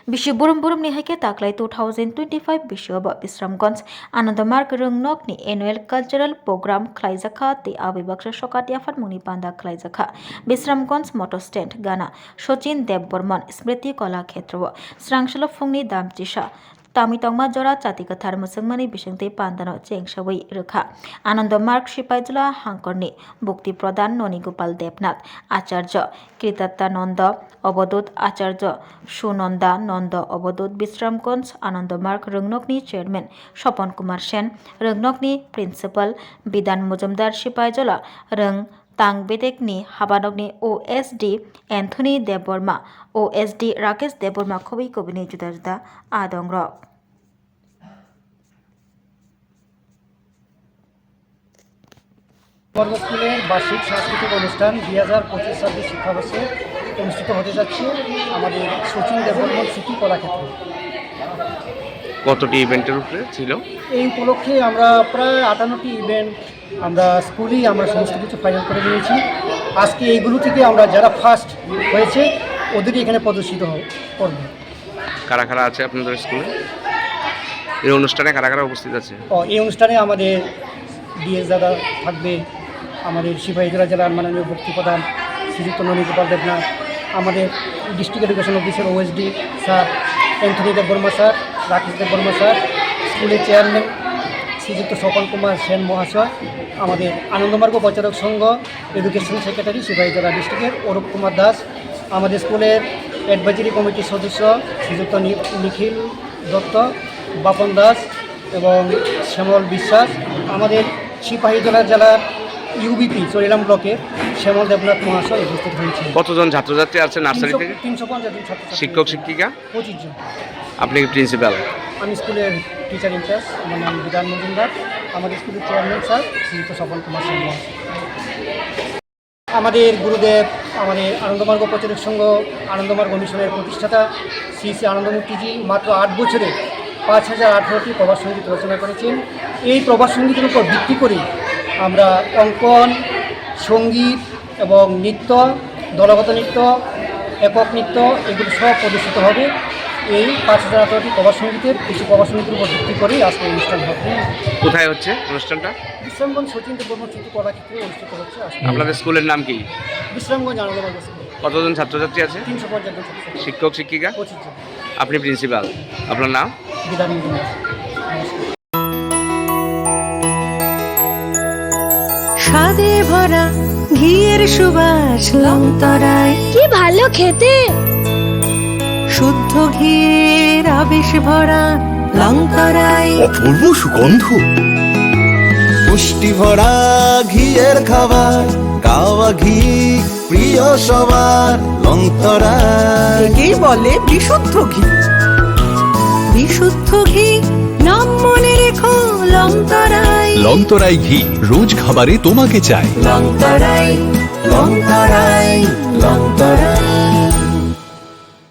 Bishi burum burum ni haike taklai 2025 bishoba Bisramganj Anandamarg Rungnok ni annual cultural program Klaizakha te Abibaksha Shokat Yafat Muni Panda Klaizakha Bisramganj motor stand Gana Shochin Deb Borman Smriti Kola Khetrowo Srangshalo Fungni Damchisha Tamitongma Jora Chatikathar Musungmani Bishengte Pandano Chengshawi Rukha Anandamarg Shipaijula Hangkorni Bukti Pradhan Noni Gopal Debnath Acharya Kritatta Nanda Avadhut Acharya Sunanda Nanda Avadhut Bishramganj Anandamarga রংনকনি chairman Swapan Kumar Sen রংনকনি principal Bidhan Majumdar Sepahijala রং তাংবেদেকনি হাবানকনি OSD Anthony Debbarma OSD Rakesh Debbarma খবি কবিনি জুদা জুদা আদংর স্কুলের বার্ষিক সাংস্কৃতিক অনুষ্ঠান 2025-26 শিক্ষাবর্ষে অনুষ্ঠিত হতে যাচ্ছে আমাদের শচীন দেববর্মন স্মৃতি কলাক্ষেত্রে। কতটি ইভেন্টের উপরে ছিল? এই উপলক্ষে আমরা প্রায় 58টি ইভেন্ট আমরা স্কুলেই সমস্ত কিছু ফাইনাল করে নিয়েছি। আজকে এইগুলো থেকে আমরা যারা ফার্স্ট হয়েছে ওদেরই এখানে প্রদর্শিত করব। কারা কারা আছে আপনাদের স্কুলে? এই অনুষ্ঠানে কারা কারা উপস্থিত আছে? এই অনুষ্ঠানে আমাদের ডিএস দাদা থাকবে, আমাদের সিপাহীজলা জেলার মাননীয় ভক্তি প্রধান শ্রীযুক্ত ননী গোপাল দেবনাথ, আমাদের district education officer OSD sir Anthony Debbarma sir, Rakesh Debbarma sir, স্কুলের চেয়ারম্যান শ্রীযুক্ত স্বপন কুমার সেন মহাশয়, আমাদের আনন্দমার্গ প্রচারক সংঘ এডুকেশন সেক্রেটারি সিপাহীজলা ডিস্ট্রিক্টের অরূপ কুমার দাস, আমাদের স্কুলের অ্যাডভাইজারি কমিটির সদস্য শ্রীযুক্ত নিখিল দত্ত, বাপন দাস এবং শ্যামল বিশ্বাস, আমাদের সিপাহীজলা জেলার ইউবিপি চরিলাম ব্লকের শ্যামল দেবনাথ মহাশয় উপস্থিত হয়েছে। কতজন ছাত্রছাত্রী আছে নার্সারি থেকে? 350 জন ছাত্র। শিক্ষক শিক্ষিকা? 25 জন। আপনি কি প্রিন্সিপাল? আমি স্কুলের টিচার ইনচার্জ, আমার নাম বিধান মজুমদার, আমাদের স্কুলের চেয়ারম্যান স্যার শ্রীযুক্ত স্বপন কুমার সেন মহাশয়। আমাদের গুরুদেব, আমাদের আনন্দমার্গ প্রচারক সংঘ আনন্দমার্গ মিশনের প্রতিষ্ঠাতা শ্রী শ্রী আনন্দমূর্তিজি মাত্র 8 বছরে 5018টি প্রবাদ সঙ্গীত রচনা করেছেন। এই প্রবাদ সঙ্গীতের উপর ভিত্তি করে আমরা অঙ্কন, সঙ্গীত এবং নৃত্য, দলগত নৃত্য, একক নৃত্য এগুলো সব প্রদর্শিত হবে। এই 5018টি প্রবাদ সঙ্গীতের কিছু প্রবাদ সঙ্গীতের উপর ভিত্তি করেই আজকে অনুষ্ঠান হবে। কোথায় হচ্ছে অনুষ্ঠানটা? বিশ্রামগঞ্জ শচীন দেববর্মন স্মৃতি কলাক্ষেত্রে অনুষ্ঠিত হচ্ছে। আপনাদের স্কুলের নাম কি? বিশ্রামগঞ্জ আনন্দমার্গ স্কুল। কতজন ছাত্রছাত্রী আছে? 350 জন ছাত্র। শিক্ষক শিক্ষিকা? 25 জন। আপনি প্রিন্সিপাল, আপনার নাম? বিধান মজুমদার। স্বাদে ভরা ঘিয়ের সুবাস লংতরায়, কি ভালো খেতে! শুদ্ধ ঘিয়ের আবেশ ভরা লংতরায়, অপূর্ব সুগন্ধ, পুষ্টি ভরা ঘিয়ের খাবার, গাওয়া ঘি প্রিয় সবার লংতরায়। একেই বলে বিশুদ্ধ ঘি। বিশুদ্ধ ঘি নাম মনে রেখো লংতরায়। লংতরাই ঘি রোজ খাবারে তোমাকে চাই। লংতরায়, লংতরায়, লংতরায়।